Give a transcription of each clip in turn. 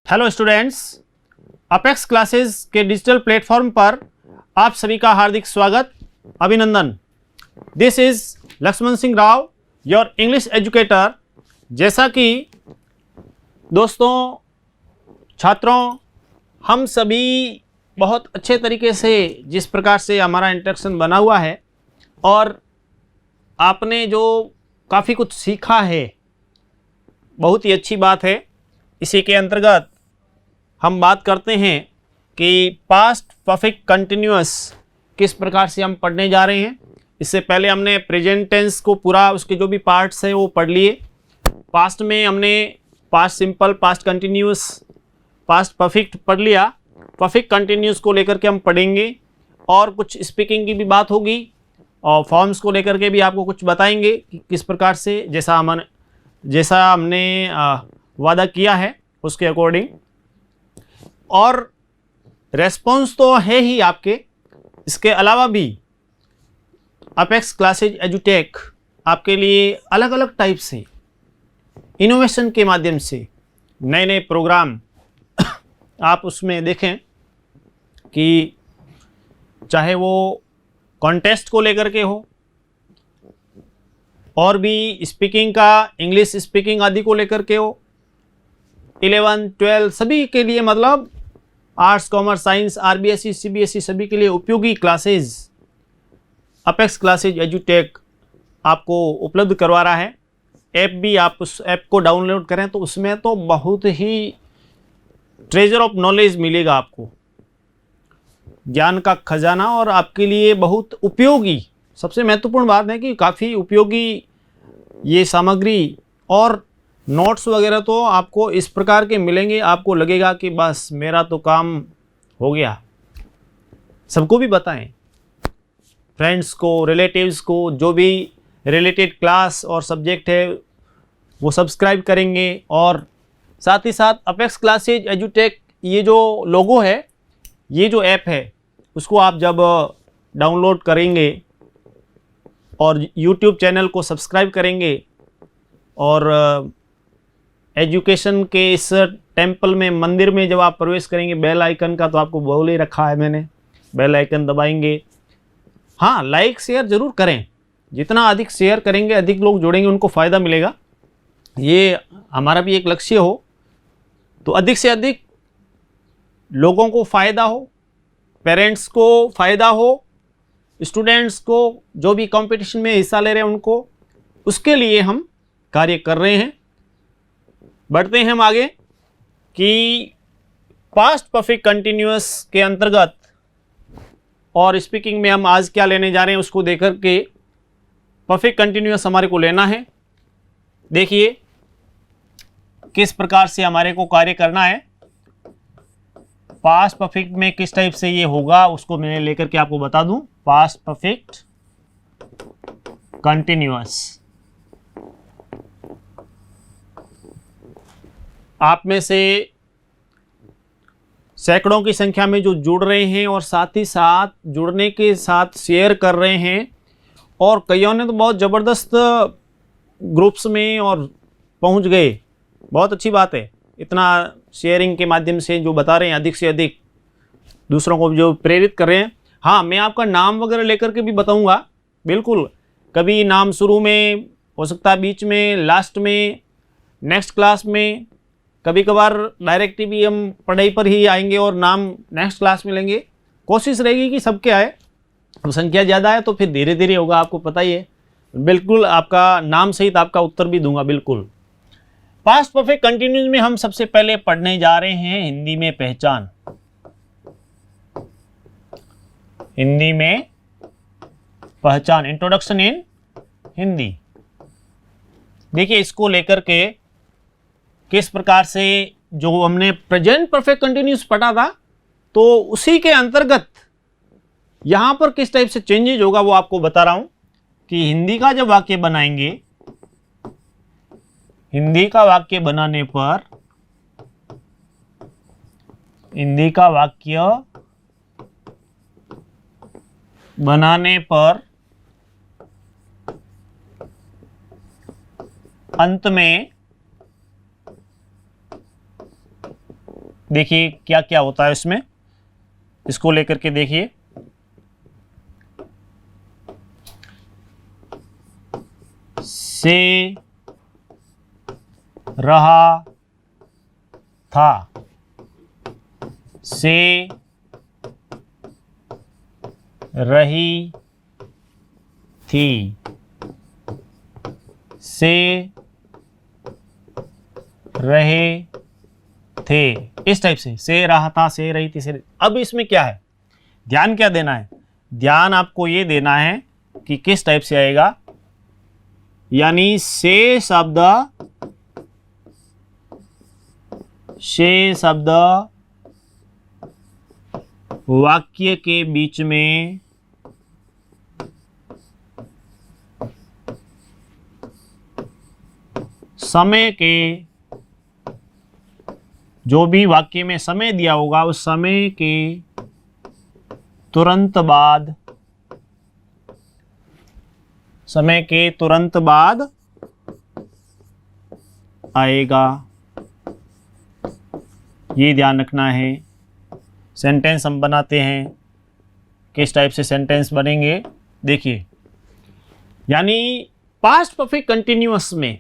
Hello students, Apex classes के digital platform पर आप सभी का हार्दिक स्वागत, अभिनंदन। This is Lakshman Singh Rao, your English educator. जैसा कि दोस्तों, छात्रों, हम सभी बहुत अच्छे तरीके से जिस प्रकार से हमारा इंटरेक्शन बना हुआ है और आपने जो काफ़ी कुछ सीखा है, बहुत ही अच्छी बात है। इसी के अंतर्गत हम बात करते हैं कि पास्ट परफेक्ट कंटिन्यूअस किस प्रकार से हम पढ़ने जा रहे हैं। इससे पहले हमने प्रेजेंट टेंस को पूरा, उसके जो भी पार्ट्स हैं वो पढ़ लिए। पास्ट में हमने past simple, past continuous, past perfect पढ़ लिया। परफेक्ट कंटिन्यूअस को लेकर के हम पढ़ेंगे और कुछ स्पीकिंग की भी बात होगी और फॉर्म्स को लेकर के भी आपको कुछ बताएंगे कि किस प्रकार से, जैसा हमने वादा किया है उसके अकॉर्डिंग। और रेस्पॉन्स तो है ही आपके, इसके अलावा भी अपेक्स क्लासेज एजुटेक आपके लिए अलग अलग टाइप से इनोवेशन के माध्यम से नए नए प्रोग्राम आप उसमें देखें कि चाहे वो कॉन्टेस्ट को लेकर के हो और भी स्पीकिंग का, इंग्लिश स्पीकिंग आदि को लेकर के हो, 11, 12 सभी के लिए, मतलब arts, commerce, science, RBSE, CBSE सभी के लिए उपयोगी क्लासेज अपेक्स क्लासेज एजुटेक आपको उपलब्ध करवा रहा है। ऐप भी, आप उस ऐप को डाउनलोड करें तो उसमें तो बहुत ही ट्रेजर ऑफ नॉलेज मिलेगा आपको, ज्ञान का खजाना, और आपके लिए बहुत उपयोगी। सबसे महत्वपूर्ण बात है कि काफ़ी उपयोगी ये सामग्री और नोट्स वगैरह तो आपको इस प्रकार के मिलेंगे, आपको लगेगा कि बस मेरा तो काम हो गया। सबको भी बताएं, फ्रेंड्स को, रिलेटिव्स को, जो भी रिलेटेड क्लास और सब्जेक्ट है वो सब्सक्राइब करेंगे। और साथ ही साथ अपेक्स क्लासेज एजुटेक, ये जो लोगो है, ये जो ऐप है, उसको आप जब डाउनलोड करेंगे और यूट्यूब चैनल को सब्सक्राइब करेंगे और एजुकेशन के इस टेम्पल में, मंदिर में जब आप प्रवेश करेंगे, बेल आइकन का तो आपको बोल ही रखा है मैंने, बेल आइकन दबाएंगे। हाँ, लाइक शेयर ज़रूर करें, जितना अधिक शेयर करेंगे अधिक लोग जुड़ेंगे, उनको फ़ायदा मिलेगा। ये हमारा भी एक लक्ष्य हो, तो अधिक से अधिक लोगों को फ़ायदा हो, पेरेंट्स को फ़ायदा हो, स्टूडेंट्स को, जो भी कंपटीशन में हिस्सा ले रहे हैं उनको, उसके लिए हम कार्य कर रहे हैं। बढ़ते हैं हम आगे कि पास्ट परफेक्ट कंटिन्यूअस के अंतर्गत और स्पीकिंग में हम आज क्या लेने जा रहे हैं उसको देख कर के परफेक्ट कंटिन्यूअस हमारे को लेना है। देखिए किस प्रकार से हमारे को कार्य करना है। पास्ट परफेक्ट में किस टाइप से ये होगा उसको मैं लेकर के आपको बता दूं। पास्ट परफेक्ट कंटिन्यूअस, आप में से सैकड़ों की संख्या में जो जुड़ रहे हैं और साथ ही साथ जुड़ने के साथ शेयर कर रहे हैं, और कईयों ने तो बहुत ज़बरदस्त ग्रुप्स में और पहुंच गए। बहुत अच्छी बात है, इतना शेयरिंग के माध्यम से जो बता रहे हैं, अधिक से अधिक दूसरों को जो प्रेरित कर रहे हैं। हाँ, मैं आपका नाम वगैरह लेकर के भी बताऊंगा, बिल्कुल। कभी नाम शुरू में हो सकता है, बीच में, लास्ट में, नेक्स्ट क्लास में, कभी कभार डायरेक्ट भी हम पढ़ाई पर ही आएंगे और नाम नेक्स्ट क्लास में लेंगे। कोशिश रहेगी कि सबके आए। अब संख्या ज़्यादा है तो फिर धीरे धीरे होगा, आपको पता ही है। बिल्कुल आपका नाम सहित आपका उत्तर भी दूंगा, बिल्कुल। पास्ट परफेक्ट कंटिन्यूअस में हम सबसे पहले पढ़ने जा रहे हैं हिंदी में पहचान। हिंदी में पहचान, इंट्रोडक्शन इन हिंदी। देखिए इसको लेकर के किस प्रकार से, जो हमने प्रेजेंट परफेक्ट कंटिन्यूअस पढ़ा था, तो उसी के अंतर्गत यहां पर किस टाइप से चेंजेज होगा वो आपको बता रहा हूं कि हिंदी का जब वाक्य बनाएंगे, हिंदी का वाक्य बनाने पर, हिंदी का वाक्य बनाने पर अंत में देखिए क्या क्या होता है इसमें, इसको लेकर के देखिए। से रहा था, से रही थी, से रहे थे, इस टाइप से रहा था, से रही थी, से। अब इसमें क्या है, ध्यान क्या देना है, ध्यान आपको ये देना है कि किस टाइप से आएगा, यानी से शब्द वाक्य के बीच में समय के, जो भी वाक्य में समय दिया होगा उस समय के तुरंत बाद, समय के तुरंत बाद आएगा, ये ध्यान रखना है। सेंटेंस हम बनाते हैं, किस टाइप से सेंटेंस बनेंगे देखिए, यानी पास्ट परफेक्ट कंटिन्यूअस में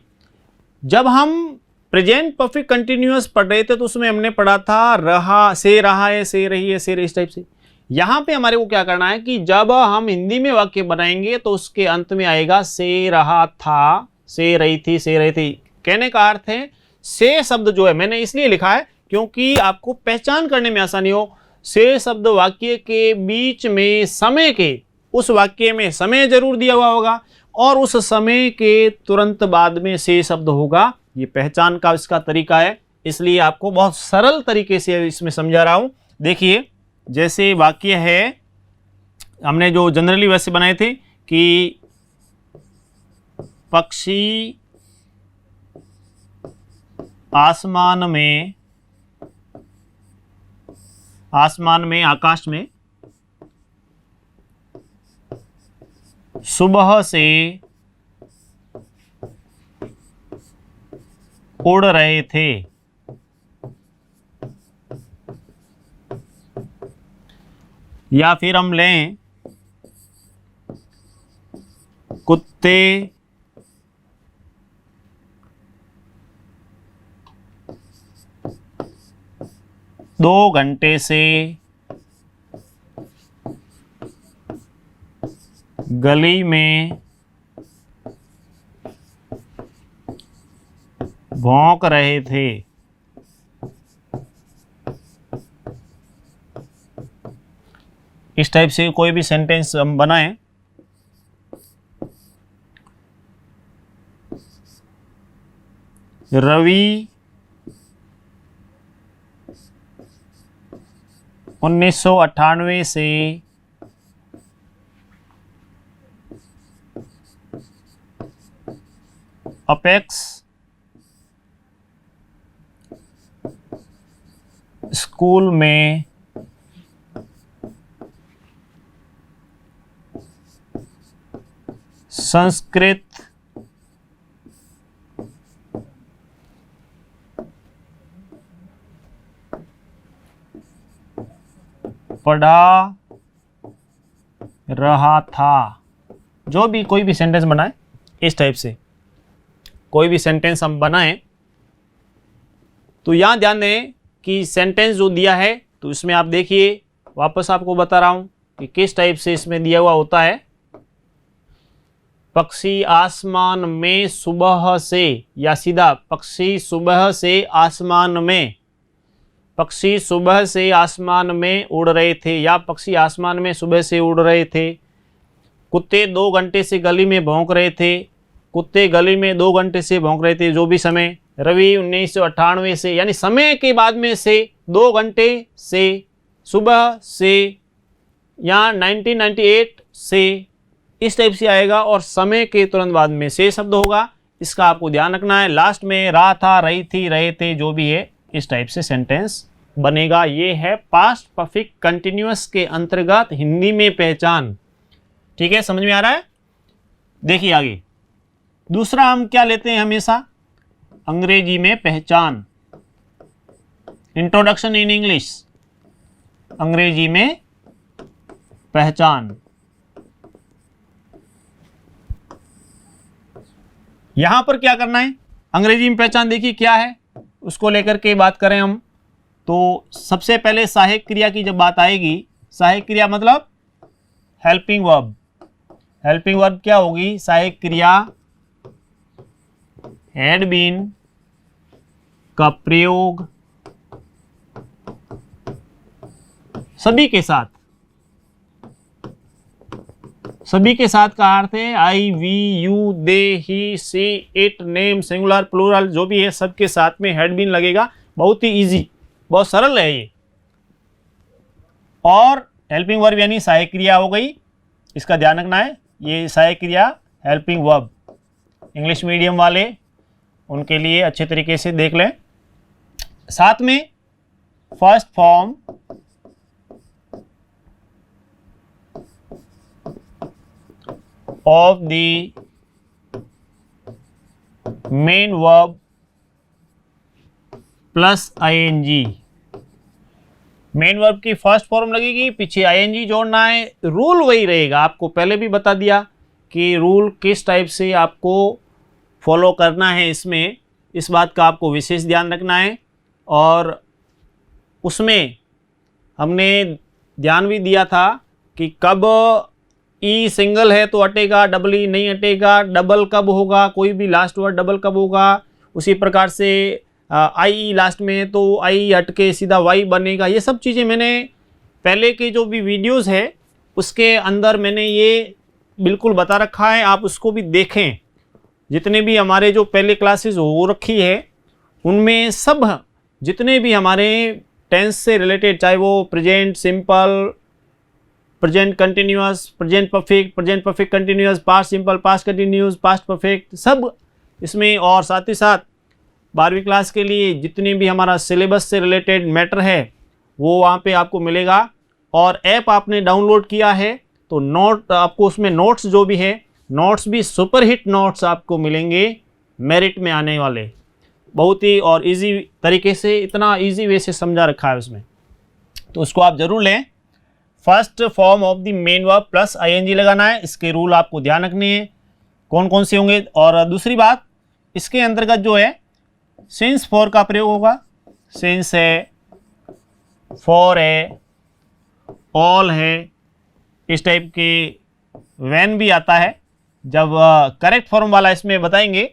जब हम प्रेजेंट परफेक्ट कंटिन्यूअस पढ़ रहे थे तो उसमें हमने पढ़ा था रहा, से रहा है, से रही है, से रही, इस टाइप से। यहां पे हमारे को क्या करना है कि जब हम हिंदी में वाक्य बनाएंगे तो उसके अंत में आएगा से रहा था, से रही थी, से रही थी। कहने का अर्थ है से शब्द जो है, मैंने इसलिए लिखा है क्योंकि आपको पहचान करने में आसानी हो। से शब्द वाक्य के बीच में समय के, उस वाक्य में समय जरूर दिया हुआ होगा और उस समय के तुरंत बाद में से शब्द होगा। ये पहचान का इसका तरीका है, इसलिए आपको बहुत सरल तरीके से इसमें समझा रहा हूं। देखिए जैसे वाक्य है, हमने जो जनरली वैसे बनाए थे कि पक्षी आसमान में आकाश में सुबह से उड़ रहे थे, या फिर हम लें कुत्ते दो घंटे से गली में भौंक रहे थे। इस टाइप से कोई भी सेंटेंस हम बनाएं। रवि 1998 से अपेक्स स्कूल में संस्कृत पढ़ा रहा था। जो भी कोई भी सेंटेंस बनाए, इस टाइप से कोई भी सेंटेंस हम बनाएं तो यहां ध्यान दें कि सेंटेंस जो दिया है तो इसमें आप देखिए, वापस आपको बता रहा हूं कि किस टाइप से इसमें दिया हुआ होता है। पक्षी आसमान में सुबह से, या सीधा पक्षी सुबह से आसमान में, पक्षी सुबह से आसमान में उड़ रहे थे, या पक्षी आसमान में सुबह से उड़ रहे थे। कुत्ते 2 घंटे से गली में भौंक रहे थे, कुत्ते गली में 2 घंटे से भौंक रहे थे, जो भी समय। रवि 1998 से, यानी समय के बाद में से, 2 घंटे से, सुबह से, या 1998 से, इस टाइप से आएगा और समय के तुरंत बाद में से शब्द होगा। इसका आपको ध्यान रखना है। लास्ट में रहा था, रही थी, रहे थे, जो भी है, इस टाइप से सेंटेंस बनेगा। ये है पास्ट परफेक्ट कंटिन्यूअस के अंतर्गत हिंदी में पहचान। ठीक है, समझ में आ रहा है? देखिए आगे दूसरा हम क्या लेते हैं हमेशा, अंग्रेजी में पहचान। इंट्रोडक्शन इन इंग्लिश, अंग्रेजी में पहचान। यहां पर क्या करना है, अंग्रेजी में पहचान देखिए क्या है, उसको लेकर के बात करें हम तो सबसे पहले सहायक क्रिया की जब बात आएगी, सहायक क्रिया मतलब हेल्पिंग वर्ब। हेल्पिंग वर्ब क्या होगी, सहायक क्रिया हैड बीन का प्रयोग सभी के साथ, सभी के साथ का अर्थ है I, we, you, they, he, she, it, name, singular, plural, जो भी है सबके साथ में हैड बीन लगेगा। बहुत ही इजी, बहुत सरल है ये। और हेल्पिंग वर्ब यानी सहायक क्रिया हो गई, इसका ध्यान रखना है, ये सहायक क्रिया हेल्पिंग वर्ब। इंग्लिश मीडियम वाले उनके लिए अच्छे तरीके से देख लें। साथ में first form of the main verb plus ing। Main verb की फर्स्ट फॉर्म लगेगी, पीछे ing जोड़ना है। रूल वही रहेगा, आपको पहले भी बता दिया कि रूल किस टाइप से आपको फॉलो करना है, इसमें इस बात का आपको विशेष ध्यान रखना है। और उसमें हमने ध्यान भी दिया था कि कब ई सिंगल है तो हटेगा, डबल ई नहीं हटेगा, डबल कब होगा, कोई भी लास्ट वर्ड डबल कब होगा। उसी प्रकार से आई लास्ट में है तो आई हट के सीधा वाई बनेगा। ये सब चीज़ें मैंने पहले के जो भी वीडियोस है उसके अंदर मैंने ये बिल्कुल बता रखा है, आप उसको भी देखें। जितने भी हमारे जो पहले क्लासेस हो रखी है उनमें सब जितने भी हमारे टेंस से रिलेटेड, चाहे वो present simple, present continuous, present perfect continuous, past simple, past continuous, past perfect, सब इसमें। और साथ ही साथ 12वीं क्लास के लिए जितने भी हमारा सिलेबस से रिलेटेड मैटर है वो वहाँ पे आपको मिलेगा। और ऐप आपने डाउनलोड किया है तो नोट आपको उसमें नोट्स जो भी है, नोट्स भी सुपरहिट नोट्स आपको मिलेंगे मेरिट में आने वाले, बहुत ही और इजी तरीके से, इतना इजी वे से समझा रखा है उसमें, तो उसको आप ज़रूर लें। First form of the main verb plus ing लगाना है, इसके रूल आपको ध्यान रखने हैं कौन कौन से होंगे। और दूसरी बात, इसके अंतर्गत जो है सिंस फॉर का प्रयोग होगा। सिंस है, फॉर है, ऑल है, इस टाइप के। व्हेन भी आता है, जब करेक्ट फॉर्म वाला इसमें बताएंगे।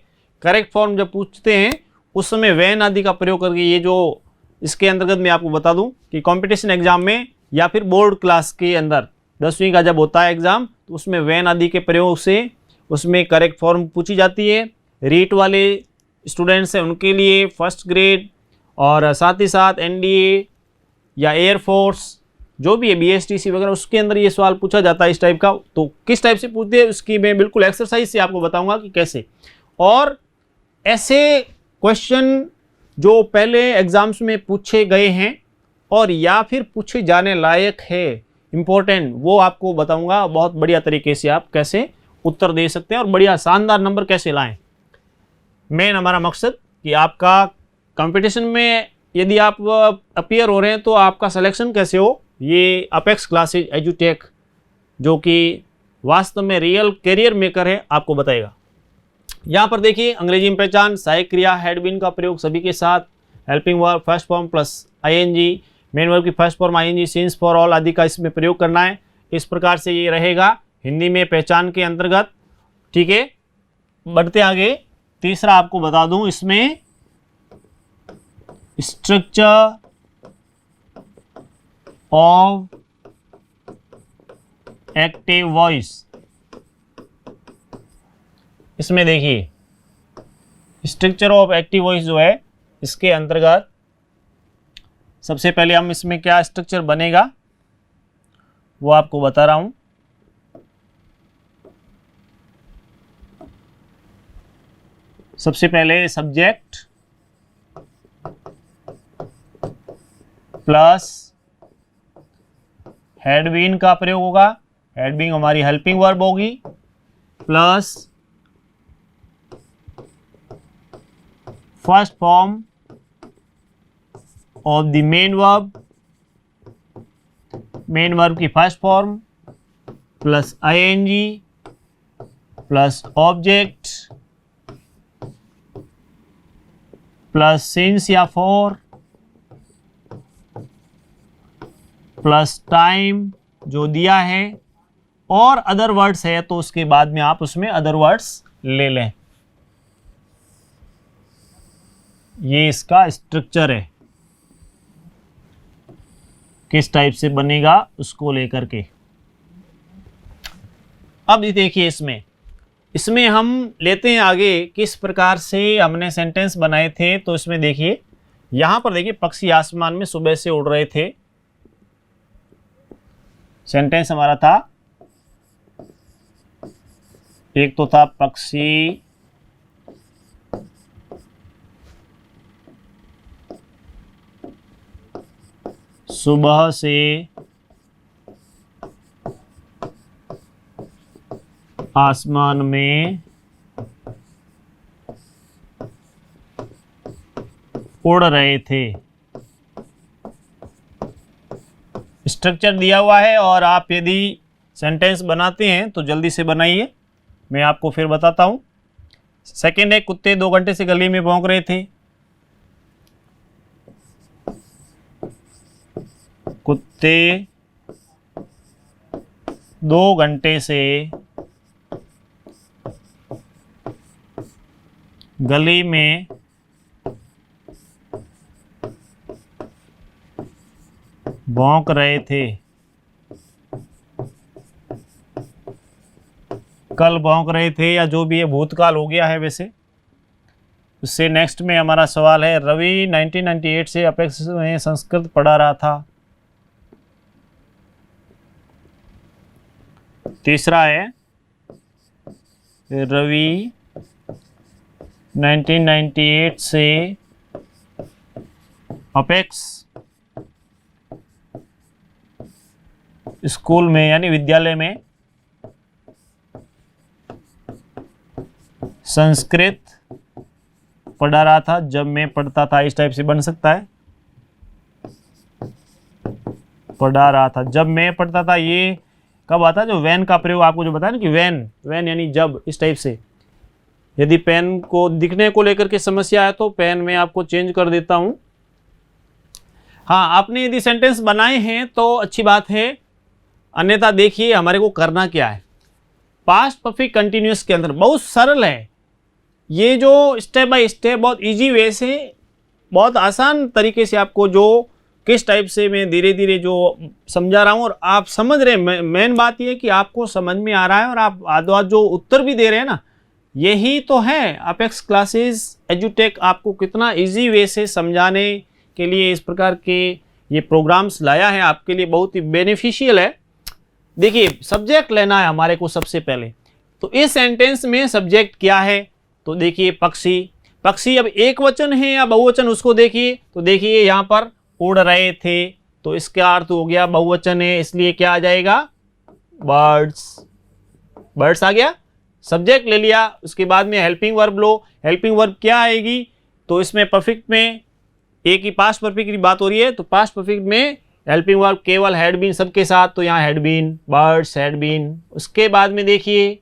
करेक्ट फॉर्म जब पूछते हैं उस समय व्हेन आदि का प्रयोग करके, ये जो इसके अंतर्गत मैं आपको बता दूं कि कंपटीशन एग्जाम में या फिर बोर्ड क्लास के अंदर 10वीं का जब होता है एग्ज़ाम तो उसमें व्हेन आदि के प्रयोग से उसमें करेक्ट फॉर्म पूछी जाती है। रीट वाले स्टूडेंट्स हैं उनके लिए फर्स्ट ग्रेड, और साथ ही साथ एनडीए या एयरफोर्स जो भी है, बीएसटीसी वगैरह, उसके अंदर ये सवाल पूछा जाता है इस टाइप का। तो किस टाइप से पूछते हैं उसकी मैं बिल्कुल एक्सरसाइज से आपको बताऊंगा कि कैसे। और ऐसे क्वेश्चन जो पहले एग्जाम्स में पूछे गए हैं और या फिर पूछे जाने लायक है, इम्पोर्टेंट, वो आपको बताऊंगा बहुत बढ़िया तरीके से आप कैसे उत्तर दे सकते हैं और बढ़िया शानदार नंबर कैसे लाएं। मेन हमारा मकसद कि आपका कंपटीशन में यदि आप अपीयर हो रहे हैं तो आपका सिलेक्शन कैसे हो, ये अपेक्स क्लासेज एजुटेक जो कि वास्तव में रियल करियर मेकर है आपको बताएगा। यहाँ पर देखिए अंग्रेजी में पहचान, सहायक क्रिया हैड बीन का प्रयोग सभी के साथ, helping verb first form plus ing, main verb की first form ing, since for all आदि का इसमें प्रयोग करना है। इस प्रकार से ये रहेगा हिंदी में पहचान के अंतर्गत। ठीक है, बढ़ते आगे। तीसरा आपको बता दूं, इसमें स्ट्रक्चर ऑफ एक्टिव वॉइस। इसमें देखिए स्ट्रक्चर ऑफ एक्टिव वॉइस जो है, इसके अंतर्गत सबसे पहले हम इसमें क्या स्ट्रक्चर बनेगा वो आपको बता रहा हूं। सबसे पहले सब्जेक्ट प्लस हैड बीन का प्रयोग होगा। हैड बीन हमारी हेल्पिंग वर्ब होगी, plus first form of the main verb की first form plus ING plus object plus since या फॉर प्लस टाइम जो दिया है और अदर वर्ड्स है तो उसके बाद में आप उसमें अदर वर्ड्स ले लें। ये इसका स्ट्रक्चर है, किस टाइप से बनेगा उसको लेकर के। अब देखिए इसमें हम लेते हैं आगे किस प्रकार से हमने सेंटेंस बनाए थे। तो इसमें देखिए यहां पर देखिए पक्षी आसमान में सुबह से उड़ रहे थे। सेंटेंस हमारा था, एक तो था पक्षी सुबह से आसमान में उड़ रहे थे। स्ट्रक्चर दिया हुआ है और आप यदि सेंटेंस बनाते हैं तो जल्दी से बनाइए, मैं आपको फिर बताता हूं। सेकंड है, कुत्ते 2 घंटे से गली में भौंक रहे थे। कुत्ते 2 घंटे से गली में भौंक रहे थे। कल भौंक रहे थे या जो भी है भूतकाल हो गया है वैसे। उससे नेक्स्ट में हमारा सवाल है, रवि 1998 से अपेक्स में संस्कृत पढ़ा रहा था। तीसरा है, रवि 1998 से अपेक्स स्कूल में यानी विद्यालय में संस्कृत पढ़ा रहा था जब मैं पढ़ता था। इस टाइप से बन सकता है, पढ़ा रहा था जब मैं पढ़ता था। ये कब आता है, जो वैन का प्रयोग आपको जो बताया ना कि वैन यानी जब, इस टाइप से। यदि पेन को दिखने को लेकर के समस्या है तो पेन में आपको चेंज कर देता हूं। हाँ, आपने यदि सेंटेंस बनाए हैं तो अच्छी बात है, अन्यथा देखिए हमारे को करना क्या है। पास्ट परफेक्ट कंटिन्यूअस के अंदर बहुत सरल है ये, जो स्टेप बाय स्टेप बहुत इजी वे से, बहुत आसान तरीके से आपको जो किस टाइप से मैं धीरे धीरे जो समझा रहा हूँ और आप समझ रहे हैं। मेन बात ये है कि आपको समझ में आ रहा है और आप आधो जो उत्तर भी दे रहे हैं ना, यही तो है अपेक्स क्लासेस एजुटेक आपको कितना इजी वे से समझाने के लिए इस प्रकार के ये प्रोग्राम्स लाया है, आपके लिए बहुत ही बेनिफिशियल है। देखिए सब्जेक्ट लेना है हमारे को सबसे पहले, तो इस सेंटेंस में सब्जेक्ट क्या है, तो देखिए पक्षी अब एक वचन है या बहुवचन उसको देखिए। तो देखिए यहाँ पर उड़ रहे थे, तो इसका अर्थ हो गया बहुवचन है, इसलिए क्या आ जाएगा, बर्ड्स आ गया। सब्जेक्ट ले लिया, उसके बाद में हेल्पिंग वर्ब लो। हेल्पिंग वर्ब क्या आएगी, तो इसमें परफेक्ट में एक ही पास्ट परफेक्ट की बात हो रही है, तो पास्ट परफेक्ट में हेल्पिंग वर्ब केवल हैड बीन सबके साथ, तो यहाँ had been, birds had been. उसके बाद में देखिए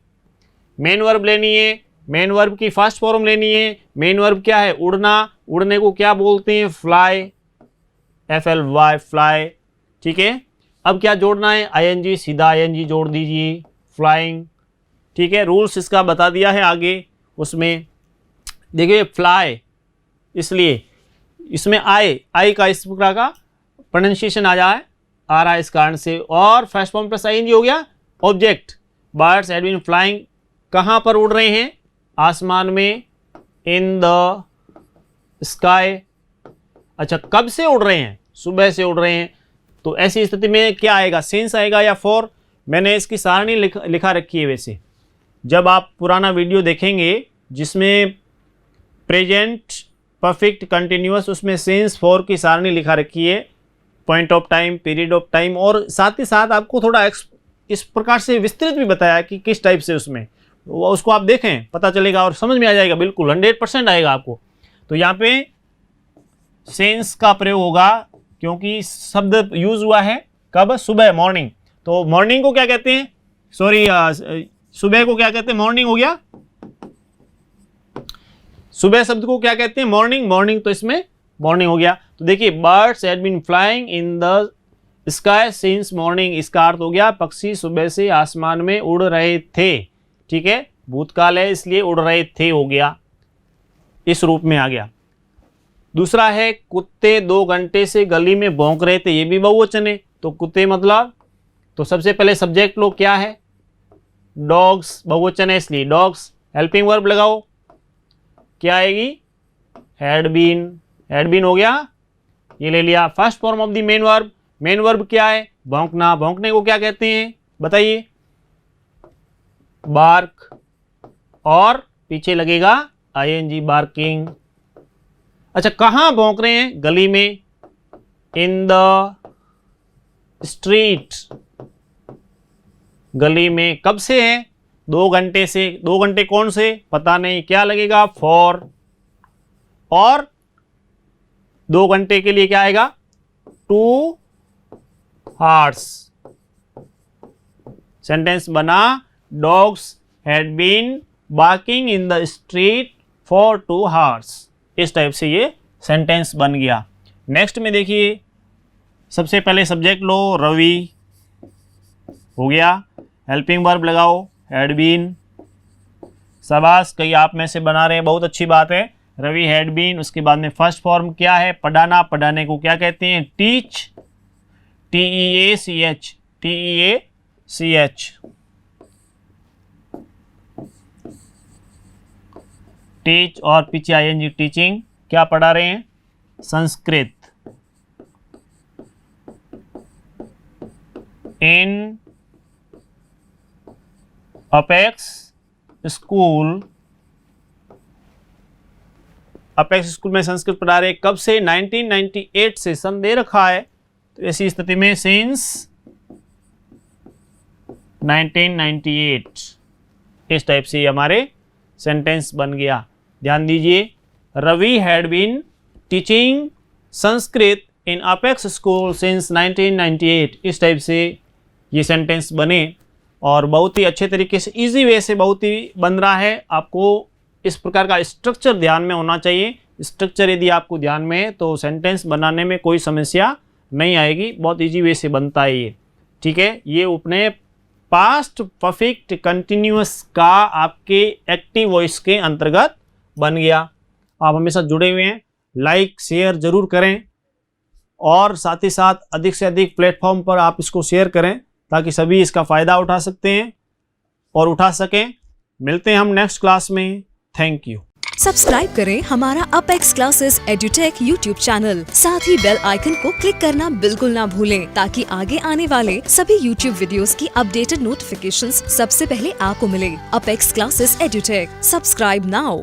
मेन वर्ब लेनी है, मेन वर्ब की फर्स्ट फॉर्म लेनी है। मेन वर्ब क्या है, उड़ना, उड़ने को क्या बोलते हैं, फ्लाई, FLY फ्लाई, ठीक है। अब क्या जोड़ना है, ING, सीधा ING जोड़ दीजिए, फ्लाइंग, ठीक है। रूल्स इसका बता दिया है आगे उसमें। देखिए फ्लाई, इसलिए इसमें आई का इस प्रकार का प्रोनाउंसिएशन आ रहा है इस कारण से, और फर्स्ट फॉर्म प्लस ING हो गया। Object, birds had been flying, कहाँ पर उड़ रहे हैं, आसमान में, इन द स्काई। अच्छा, कब से उड़ रहे हैं, सुबह से उड़ रहे हैं, तो ऐसी स्थिति में क्या आएगा, सिंस आएगा या फॉर। मैंने इसकी सारणी लिखा रखी है वैसे। जब आप पुराना वीडियो देखेंगे जिसमें प्रेजेंट परफेक्ट कंटिन्यूअस, उसमें सिंस फॉर की सारणी लिखा रखी है, point of time, period of time, और साथ ही साथ आपको थोड़ा इस प्रकार से विस्तृत भी बताया कि किस टाइप से उसमें, उसको आप देखें पता चलेगा और समझ में आ जाएगा, बिल्कुल 100% आएगा आपको। तो यहाँ पे सिंस का प्रयोग होगा, क्योंकि शब्द यूज हुआ है कब? सुबह, मॉर्निंग। तो मॉर्निंग को क्या कहते हैं? सॉरी, सुबह को क्या कहते हैं? मॉर्निंग हो गया। सुबह शब्द को क्या कहते हैं? मॉर्निंग। मॉर्निंग तो इसमें मॉर्निंग हो गया। तो देखिए, birds had been flying in the sky since morning, इसका अर्थ हो गया पक्षी सुबह से आसमान में उड़ रहे थे। ठीक है, भूतकाल है इसलिए उड़ रहे थे हो गया, इस रूप में आ गया। दूसरा है कुत्ते 2 घंटे से गली में भौंक रहे थे, ये भी बहुवचन है। तो कुत्ते मतलब, तो सबसे पहले सब्जेक्ट लो क्या है? डॉग्स, बहुवचन है इसलिए डॉग्स। हेल्पिंग वर्ब लगाओ, क्या आएगी? Had been. हैड बीन हो गया, ये ले लिया। First form of the main verb. Main verb क्या है? भौंकना। भौंकने को क्या कहते हैं बताइए? बार्क, और पीछे लगेगा आईएनजी, बार्किंग। अच्छा, कहां भौंक रहे हैं? गली में। इन द स्ट्रीट, गली में। कब से है? 2 घंटे से। 2 घंटे कौन से? पता नहीं, क्या लगेगा? फॉर। और 2 घंटे के लिए क्या आएगा? 2 hours। सेंटेंस बना, dogs had been barking in the street for 2 hours। इस टाइप से ये सेंटेंस बन गया। नेक्स्ट में देखिए, सबसे पहले सब्जेक्ट लो, रवि हो गया। हेल्पिंग वर्ब लगाओ, हैड बीन। शाबाश, कई आप में से बना रहे हैं, बहुत अच्छी बात है। Ravi had been. उसके बाद में फर्स्ट फॉर्म क्या है? पढ़ाना। पढ़ाने को क्या कहते हैं? Teach, TEACH, TEACH। टीच और पीछे आईएनजी, टीचिंग। क्या पढ़ा रहे हैं? Sanskrit. In Apex school, apex school में संस्कृत पढ़ा रहे। कब से? 1998 से, सन दे रखा है। तो ऐसी स्थिति में सिंस 1998, इस टाइप से हमारे सेंटेंस बन गया। ध्यान दीजिए, Ravi had been teaching Sanskrit in Apex school since 1998, इस टाइप से ये सेंटेंस बने। और बहुत ही अच्छे तरीके से, इजी वे से बहुत ही बन रहा है। आपको इस प्रकार का स्ट्रक्चर ध्यान में होना चाहिए। स्ट्रक्चर यदि आपको ध्यान में है तो सेंटेंस बनाने में कोई समस्या नहीं आएगी, बहुत इजी वे से बनता है ये। ठीक है, ये अपने पास्ट परफेक्ट कंटिन्यूअस का आपके एक्टिव वॉइस के अंतर्गत बन गया। आप हमेशा जुड़े हुए हैं, लाइक शेयर जरूर करें, और साथ ही साथ अधिक से अधिक प्लेटफॉर्म पर आप इसको शेयर करें ताकि सभी इसका फ़ायदा उठा सकते हैं और उठा सकें। मिलते हैं हम नेक्स्ट क्लास में। Thank you. सब्सक्राइब करें हमारा Apex classes edutech YouTube channel, साथ ही बेल आइकन को क्लिक करना बिल्कुल ना भूलें ताकि आगे आने वाले सभी यूट्यूब वीडियोस की अपडेटेड नोटिफिकेशंस सबसे पहले आपको मिले। Apex classes edutech, subscribe now.